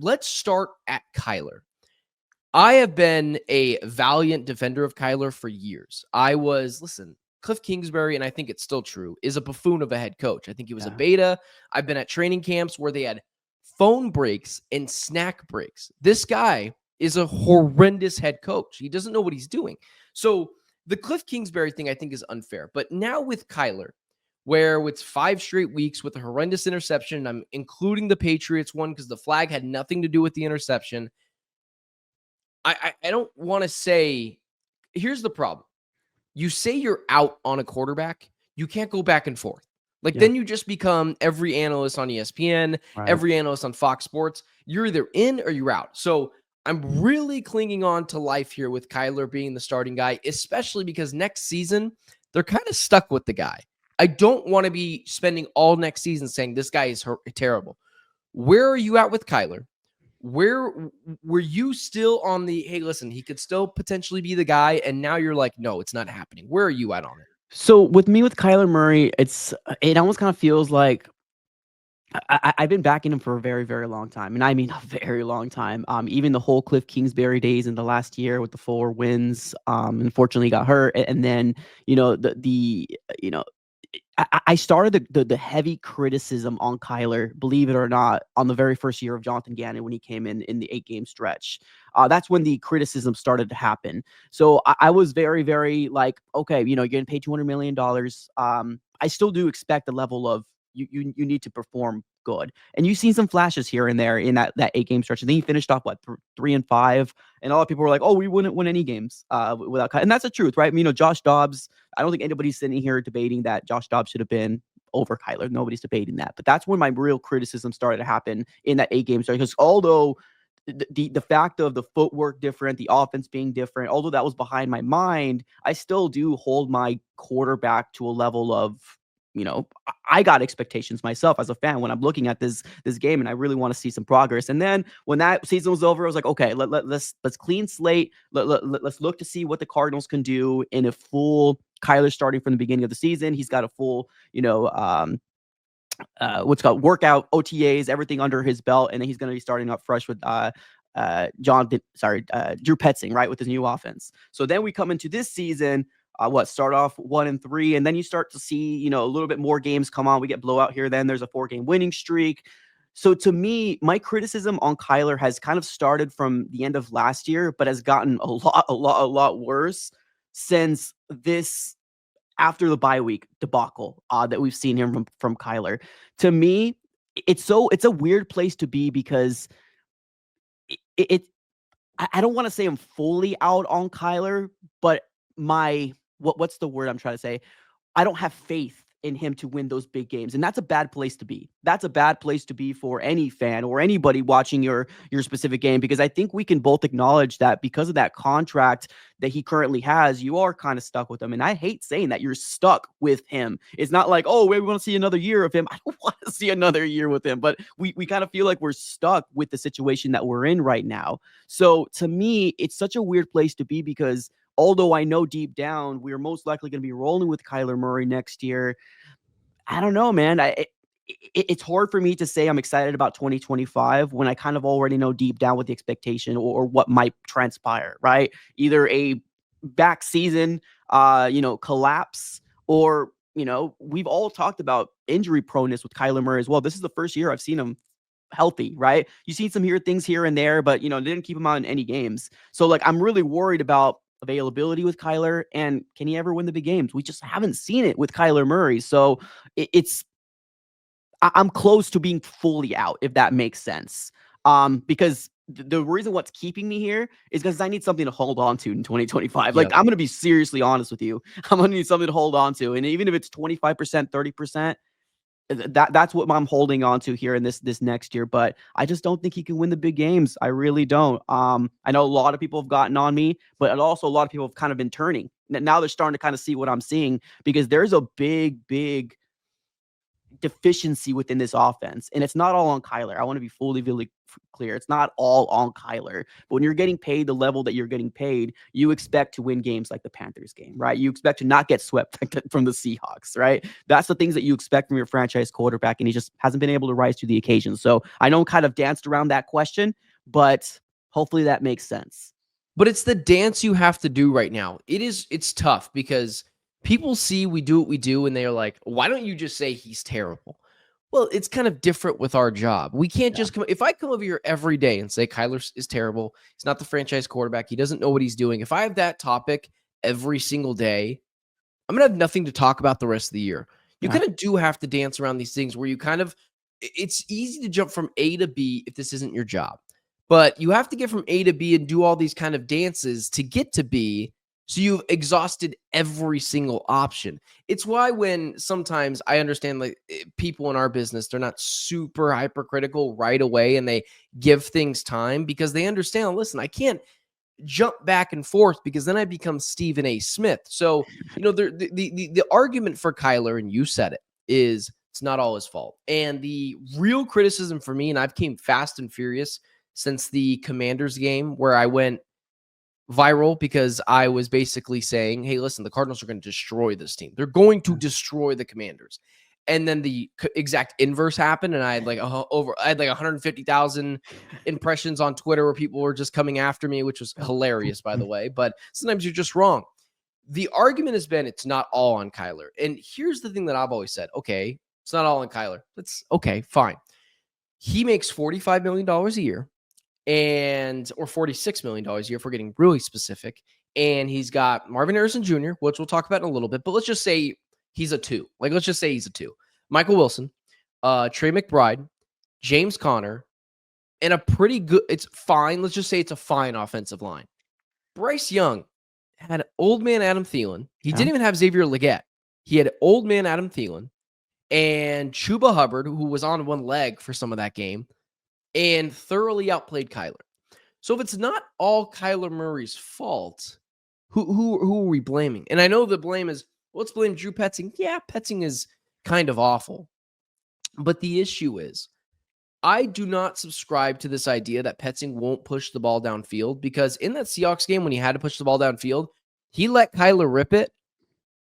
let's start at Kyler. I have been a valiant defender of Kyler for years. Listen, Cliff Kingsbury, and I think it's still true, is a buffoon of a head coach. I think he was a beta. I've been at training camps where they had phone breaks and snack breaks. This guy is a horrendous head coach. He doesn't know what he's doing. So the Cliff Kingsbury thing I think is unfair. But now with Kyler, where it's 5 straight weeks with a horrendous interception, I'm including the Patriots one because the flag had nothing to do with the interception. I don't want to say, here's the problem. You say you're out on a quarterback, you can't go back and forth. Then you just become every analyst on ESPN, every analyst on Fox Sports. You're either in or you're out. So I'm really clinging on to life here with Kyler being the starting guy, especially because next season, they're kind of stuck with the guy. I don't want to be spending all next season saying this guy is terrible. Where are you at with Kyler? Where were you still on the, hey, listen, he could still potentially be the guy, and now you're like, no, it's not happening. Where are you at on it? So with Kyler Murray, it almost kind of feels like I've been backing him for a very, very long time, and I mean a very long time. Even the whole Cliff Kingsbury days in the last year with the 4 wins. Unfortunately, got hurt, and then I started the heavy criticism on Kyler, believe it or not, on the very first year of Jonathan Gannon when he came in the 8-game stretch. That's when the criticism started to happen. So I was very, very like, okay, you're getting paid $200 million. I still do expect the level of you need to perform good. And you've seen some flashes here and there in that 8-game stretch. And then he finished off 3-5. And a lot of people were like, oh, we wouldn't win any games without Kyler. And that's the truth, right? Josh Dobbs, I don't think anybody's sitting here debating that Josh Dobbs should have been over Kyler. Nobody's debating that. But that's when my real criticism started to happen in that 8-game stretch. Because although the fact of the footwork different, the offense being different, although that was behind my mind, I still do hold my quarterback to a level of, I got expectations myself as a fan when I'm looking at this game, and I really want to see some progress. And then when that season was over, I was like, okay, let's clean slate. Let's look to see what the Cardinals can do in a full Kyler starting from the beginning of the season. He's got a full, what's called workout, OTAs, everything under his belt, and then he's going to be starting up fresh with Drew Petzing, right, with his new offense. So then we come into this season. Start off 1-3, and then you start to see, a little bit more games come on. We get blowout here. Then there's a 4-game winning streak. So to me, my criticism on Kyler has kind of started from the end of last year, but has gotten a lot worse since this after the bye week debacle that we've seen here from Kyler. To me, it's a weird place to be because I don't want to say I'm fully out on Kyler, but what's the word I'm trying to say? I don't have faith in him to win those big games. And that's a bad place to be. That's a bad place to be for any fan or anybody watching your specific game, because I think we can both acknowledge that because of that contract that he currently has, you are kind of stuck with him. And I hate saying that you're stuck with him. It's not like, oh, we want to see another year of him. I don't want to see another year with him, but we kind of feel like we're stuck with the situation that we're in right now. So to me, it's such a weird place to be because although I know deep down we're most likely going to be rolling with Kyler Murray next year, I don't know, man. It's hard for me to say I'm excited about 2025 when I kind of already know deep down what the expectation or what might transpire, right? Either a back season, collapse, or, we've all talked about injury proneness with Kyler Murray as well. This is the first year I've seen him healthy, right? You've seen some things here and there, but, they didn't keep him out in any games. So, I'm really worried about availability with Kyler, and can he ever win the big games? We just haven't seen it with Kyler Murray. So I'm close to being fully out, if that makes sense. Because the reason what's keeping me here is because I need something to hold on to in 2025. Like, I'm going to be seriously honest with you. I'm going to need something to hold on to. And even if it's 25%, 30%, that's what I'm holding on to here in this next year. But I just don't think he can win the big games. I really don't. I know a lot of people have gotten on me, but also a lot of people have kind of been turning. Now they're starting to kind of see what I'm seeing, because there's a big deficiency within this offense. And it's not all on Kyler. I want to be fully, really clear. It's not all on Kyler. But when you're getting paid the level that you're getting paid, you expect to win games like the Panthers game, right? You expect to not get swept from the Seahawks, right? That's the things that you expect from your franchise quarterback, and he just hasn't been able to rise to the occasion. So I know I kind of danced around that question, but hopefully that makes sense. But it's the dance you have to do right now. It's tough because people see we do what we do and they're like, why don't you just say he's terrible? Well, it's kind of different with our job. We can't just come. If I come over here every day and say Kyler is terrible, he's not the franchise quarterback, he doesn't know what he's doing. If I have that topic every single day, I'm going to have nothing to talk about the rest of the year. You kind of do have to dance around these things where you kind of, it's easy to jump from A to B if this isn't your job. But you have to get from A to B and do all these kind of dances to get to B. So you've exhausted every single option. It's why when sometimes I understand like people in our business, they're not super hypercritical right away and they give things time because they understand, listen, I can't jump back and forth because then I become Stephen A. Smith. So, the argument for Kyler, and you said it, is it's not all his fault. And the real criticism for me, and I've came fast and furious since the Commanders game where I went viral because I was basically saying, hey, listen, the Cardinals are going to destroy this team. They're going to destroy the Commanders. And then the exact inverse happened. And I had like 150,000 impressions on Twitter where people were just coming after me, which was hilarious, by the way. But sometimes you're just wrong. The argument has been it's not all on Kyler. And here's the thing that I've always said. Okay, it's not all on Kyler. That's okay, fine. He makes $45 million a year or $46 million a year if we're getting really specific. And he's got Marvin Harrison Jr., which we'll talk about in a little bit, but let's just say he's a 2. Like, let's just say he's a 2. Michael Wilson, Trey McBride, James Conner, and a pretty good, it's fine. Let's just say it's a fine offensive line. Bryce Young had old man Adam Thielen. He didn't even have Xavier Legette. He had old man Adam Thielen and Chuba Hubbard, who was on one leg for some of that game, and thoroughly outplayed Kyler. So if it's not all Kyler Murray's fault, who are we blaming? And I know the blame is, let's blame Drew Petzing. Yeah, Petzing is kind of awful. But the issue is, I do not subscribe to this idea that Petzing won't push the ball downfield, because in that Seahawks game when he had to push the ball downfield, he let Kyler rip it,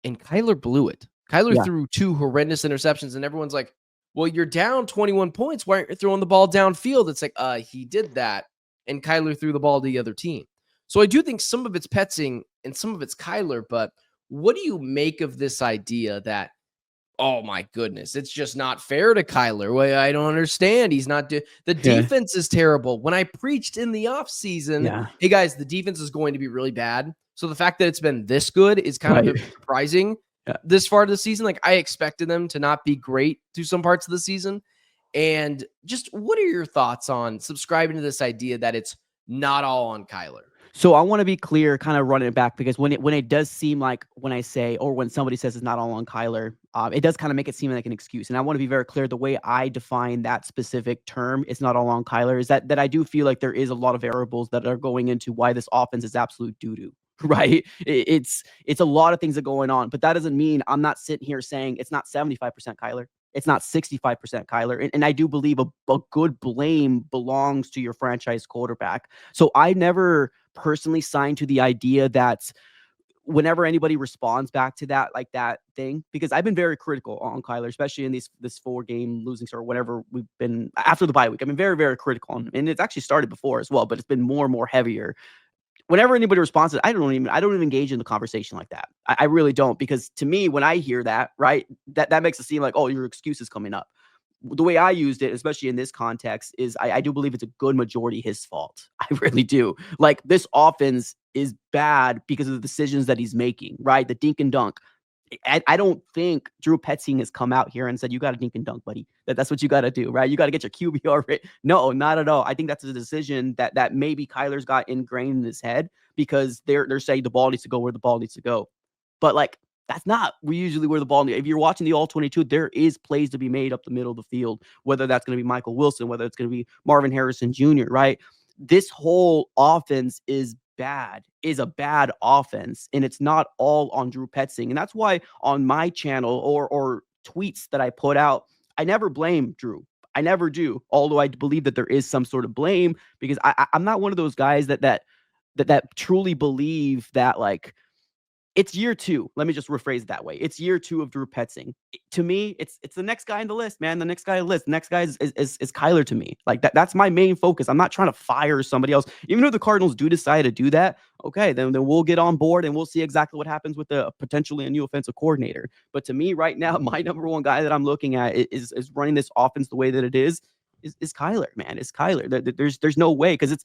and Kyler blew it. Kyler threw 2 horrendous interceptions, and everyone's like, well, you're down 21 points. Why aren't you throwing the ball downfield? It's like, he did that, and Kyler threw the ball to the other team. So I do think some of it's Petzing and some of it's Kyler, but what do you make of this idea that, oh my goodness, it's just not fair to Kyler? Well, I don't understand. He's not the defense is terrible. When I preached in the offseason, hey guys, the defense is going to be really bad. So the fact that it's been this good is kind of surprising. This far of the season, like I expected them to not be great through some parts of the season. And just what are your thoughts on subscribing to this idea that it's not all on Kyler? So I want to be clear, kind of running it back, because when it does seem like when I say, or when somebody says it's not all on Kyler, it does kind of make it seem like an excuse. And I want to be very clear, the way I define that specific term, it's not all on Kyler, is that I do feel like there is a lot of variables that are going into why this offense is absolute doo-doo. Right. It's a lot of things that are going on, but that doesn't mean I'm not sitting here saying it's not 75% Kyler. It's not 65% Kyler. And I do believe a good blame belongs to your franchise quarterback. So I never personally signed to the idea that whenever anybody responds back to that, like that thing, because I've been very critical on Kyler, especially in this 4-game losing streak or whatever we've been after the bye week. I've been very, very critical on him. And it's actually started before as well, but it's been more and more heavier. Whenever anybody responds, I don't even engage in the conversation like that. I really don't, because to me, when I hear that, right, that makes it seem like, oh, your excuse is coming up. The way I used it, especially in this context, is I do believe it's a good majority his fault. I really do. Like, this offense is bad because of the decisions that he's making, right? The dink and dunk. I don't think Drew Petzing has come out here and said, you got to dink and dunk, buddy. That's what you got to do, right? You got to get your QBR right. No, not at all. I think that's a decision that maybe Kyler's got ingrained in his head, because they're saying the ball needs to go where the ball needs to go. But like, that's not usually where the ball needs. If you're watching the All-22, there is plays to be made up the middle of the field, whether that's going to be Michael Wilson, whether it's going to be Marvin Harrison Jr., right? This whole offense is a bad offense, and it's not all on Drew Petzing. And that's why on my channel or tweets that I put out I never blame Drew. I never do. Although I believe that there is some sort of blame because I'm not one of those guys that truly believe that like it's year 2. Let me just rephrase it that way. It's year 2 of Drew Petzing. To me, it's the next guy on the list, man. The next guy on the list. The next guy is Kyler to me. Like that's my main focus. I'm not trying to fire somebody else. Even if the Cardinals do decide to do that, okay, then we'll get on board and we'll see exactly what happens with the potentially a new offensive coordinator. But to me, right now, my number one guy that I'm looking at is running this offense the way that it is Kyler, man. It's Kyler. There's no way because it's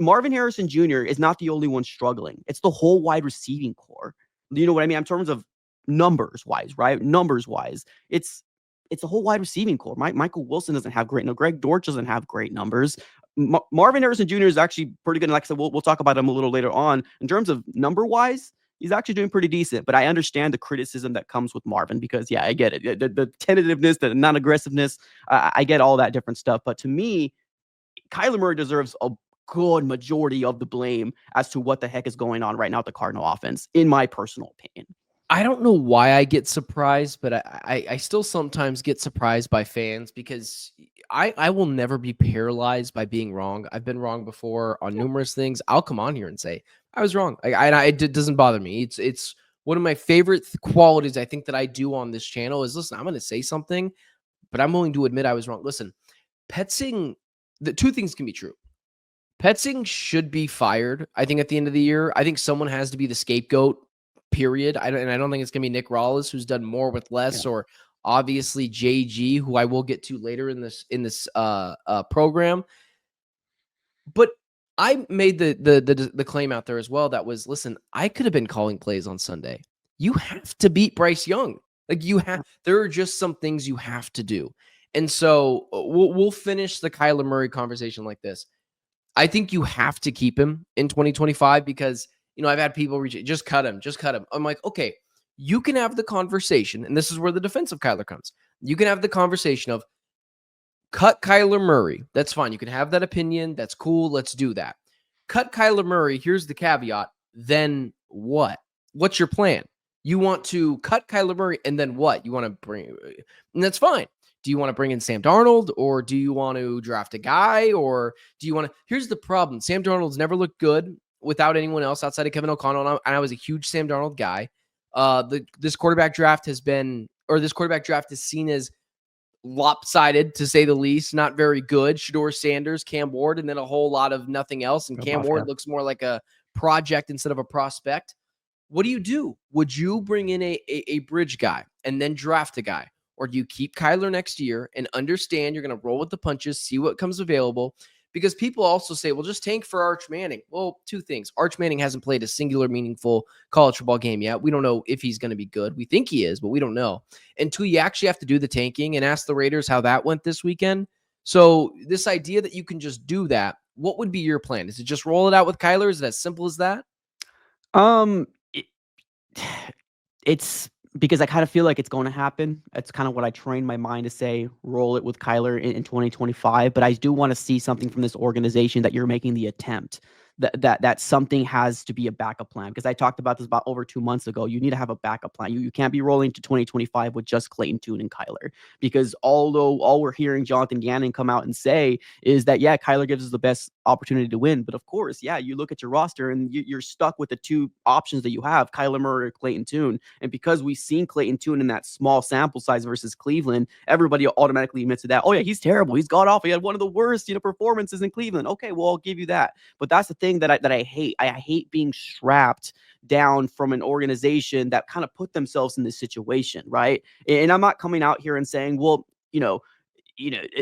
Marvin Harrison Jr. is not the only one struggling. It's the whole wide receiving core. You know what I mean? In terms of numbers wise, right? Numbers wise, it's a whole wide receiving core. Michael Wilson doesn't have great. No, Greg Dortch doesn't have great numbers. Marvin Harrison Jr. is actually pretty good. And like I said, we'll talk about him a little later on. In terms of number wise, he's actually doing pretty decent. But I understand the criticism that comes with Marvin because, yeah, I get it. The tentativeness, the non-aggressiveness, I get all that different stuff. But to me, Kyler Murray deserves a good majority of the blame as to what the heck is going on right now at the Cardinal offense, in my personal opinion. I don't know why I get surprised, but I still sometimes get surprised by fans because I will never be paralyzed by being wrong. I've been wrong before on numerous things. I'll come on here and say I was wrong. It doesn't bother me. It's one of my favorite qualities I think that I do on this channel is listen, I'm going to say something, but I'm willing to admit I was wrong. Listen, Petzing, the two things can be true. Petzing should be fired, I think, at the end of the year. I think someone has to be the scapegoat, period. I don't think it's going to be Nick Rawls, who's done more with less, or obviously JG, who I will get to later in this program. But I made the claim out there as well that was, listen, I could have been calling plays on Sunday. You have to beat Bryce Young. Like there are just some things you have to do. And so we'll finish the Kyler Murray conversation like this. I think you have to keep him in 2025 because, I've had people reach it, just cut him. I'm like, okay, you can have the conversation, and this is where the defensive Kyler comes. You can have the conversation of cut Kyler Murray. That's fine. You can have that opinion. That's cool. Let's do that. Cut Kyler Murray. Here's the caveat. Then what? What's your plan? You want to cut Kyler Murray, and then what? You want to bring, and that's fine. Do you want to bring in Sam Darnold, or do you want to draft a guy, or do you want to? Here's the problem. Sam Darnold's never looked good without anyone else outside of Kevin O'Connell, and I was a huge Sam Darnold guy. This quarterback draft is seen as lopsided, to say the least, not very good. Shedeur Sanders, Cam Ward, and then a whole lot of nothing else, and Cam Ward looks more like a project instead of a prospect. What do? Would you bring in a bridge guy and then draft a guy? Or do you keep Kyler next year and understand you're going to roll with the punches, see what comes available? Because people also say, well, just tank for Arch Manning. Well, two things. Arch Manning hasn't played a singular meaningful college football game yet. We don't know if he's going to be good. We think he is, but we don't know. Until you actually have to do the tanking, and ask the Raiders how that went this weekend. So this idea that you can just do that, what would be your plan? Is it just roll it out with Kyler? Is it as simple as that? It's because I kind of feel like it's going to happen. It's kind of what I trained my mind to say, roll it with Kyler in 2025. But I do want to see something from this organization that you're making the attempt, that something has to be a backup plan. Because I talked about this about over 2 months ago. You need to have a backup plan. You can't be rolling to 2025 with just Clayton Tune and Kyler. Because although all we're hearing Jonathan Gannon come out and say is that, yeah, Kyler gives us the best opportunity to win. But of course, yeah, you look at your roster and you're stuck with the two options that you have, Kyler Murray or Clayton Tune. And because we've seen Clayton Tune in that small sample size versus Cleveland, everybody automatically admits to that. Oh yeah, he's terrible. He's god awful. He had one of the worst, performances in Cleveland. Okay, well, I'll give you that. But that's the thing that I hate. I hate being strapped down from an organization that kind of put themselves in this situation, right? And I'm not coming out here and saying, well,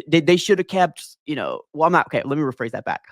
they should have kept, well, I'm not, okay, let me rephrase that back.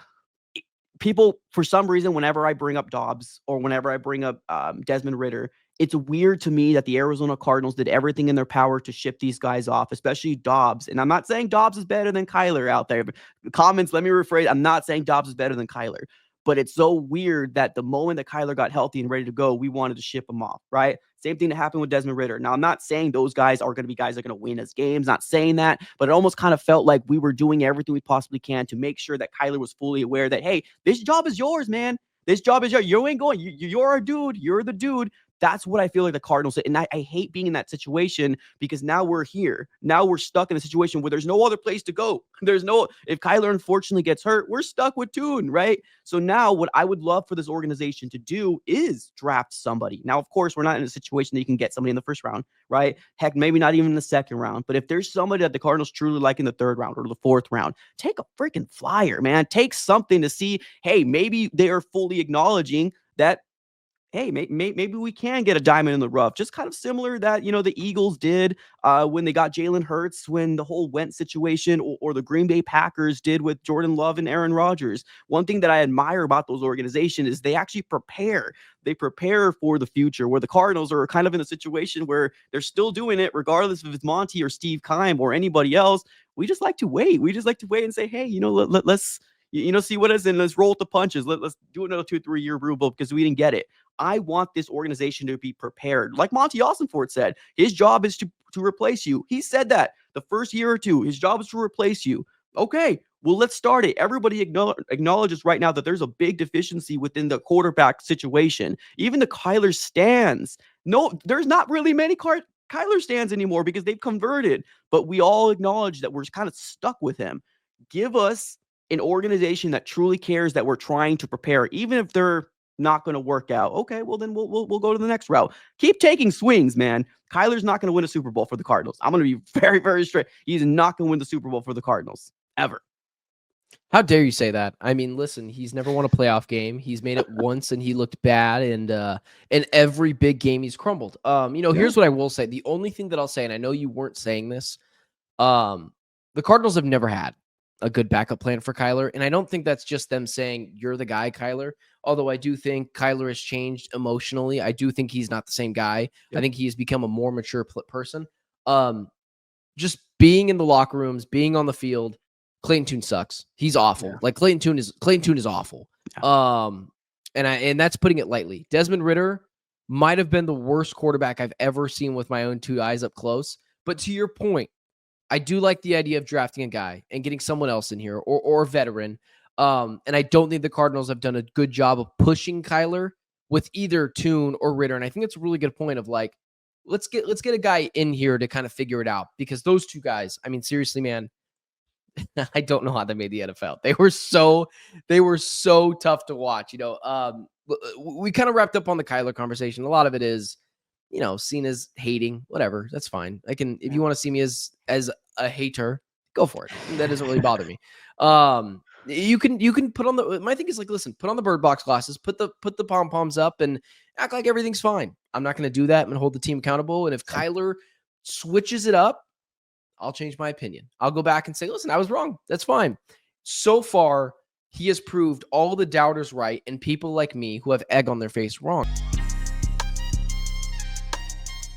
People, for some reason, whenever I bring up Dobbs or whenever I bring up Desmond Ridder, it's weird to me that the Arizona Cardinals did everything in their power to ship these guys off, especially Dobbs. And I'm not saying Dobbs is better than Kyler out there. Comments, let me rephrase. I'm not saying Dobbs is better than Kyler. But it's so weird that the moment that Kyler got healthy and ready to go, we wanted to ship him off, right? Same thing that happened with Desmond Ridder. Now, I'm not saying those guys are going to be guys that are going to win us games, not saying that, but it almost kind of felt like we were doing everything we possibly can to make sure that Kyler was fully aware that, hey, this job is yours, man. This job is yours. You ain't going. You're our dude. You're the dude. That's what I feel like the Cardinals did. And I hate being in that situation because now we're here. Now we're stuck in a situation where there's no other place to go. If Kyler unfortunately gets hurt, we're stuck with Tune, right? So now what I would love for this organization to do is draft somebody. Now, of course, we're not in a situation that you can get somebody in the first round, right? Heck, maybe not even in the second round. But if there's somebody that the Cardinals truly like in the third round or the fourth round, take a freaking flyer, man. Take something to see, hey, maybe they are fully acknowledging that, hey, maybe we can get a diamond in the rough. Just kind of similar that, the Eagles did when they got Jalen Hurts, when the whole Wentz situation, or the Green Bay Packers did with Jordan Love and Aaron Rodgers. One thing that I admire about those organizations is they actually prepare. They prepare for the future, where the Cardinals are kind of in a situation where they're still doing it, regardless if it's Monty or Steve Keim or anybody else. We just like to wait. We just like to wait and say, hey, let's see what is, and let's roll with the punches. Let's do another 2-3 year rule because we didn't get it. I want this organization to be prepared. Like Monty Austinford said, his job is to replace you. He said that the first year or two, his job is to replace you. Okay, well, let's start it. Everybody acknowledges right now that there's a big deficiency within the quarterback situation. Even the Kyler stands. No, there's not really many Kyler stands anymore because they've converted. But we all acknowledge that we're kind of stuck with him. Give us an organization that truly cares that we're trying to prepare, even if they're not going to work out. Okay, well then we'll go to the next route. Keep taking swings, man. Kyler's not going to win a Super Bowl for the Cardinals. I'm going to be very, very straight. He's not going to win the Super Bowl for the Cardinals ever. How dare you say that? I mean, listen, he's never won a playoff game. He's made it once and he looked bad, and in every big game he's crumbled. Here's what I will say. The only thing that I'll say, and I know you weren't saying this, the Cardinals have never had a good backup plan for Kyler, and I don't think that's just them saying, you're the guy, Kyler. Although I do think Kyler has changed emotionally. I do think he's not the same guy. I think he's become a more mature person. Just being in the locker rooms, being on the field, Clayton Tune sucks. He's awful. Like Clayton Tune is awful. And that's putting it lightly. Desmond Ridder might have been the worst quarterback I've ever seen with my own two eyes up close. But to your point, I do like the idea of drafting a guy and getting someone else in here or a veteran. And I don't think the Cardinals have done a good job of pushing Kyler with either Tune or Ridder. And I think it's a really good point of like, let's get a guy in here to kind of figure it out, because those two guys, I mean, seriously, man, I don't know how they made the NFL. They were so tough to watch. We kind of wrapped up on the Kyler conversation. A lot of it is, seen as hating, whatever. That's fine. If you want to see me as a hater, go for it. That doesn't really bother me. You can put on my thing is like, listen, put on the bird box glasses, put the pom-poms up and act like everything's fine. I'm not going to do that. I'm going to hold the team accountable. And if Kyler switches it up, I'll change my opinion. I'll go back and say, listen, I was wrong. That's fine. So far, he has proved all the doubters right and people like me who have egg on their face wrong.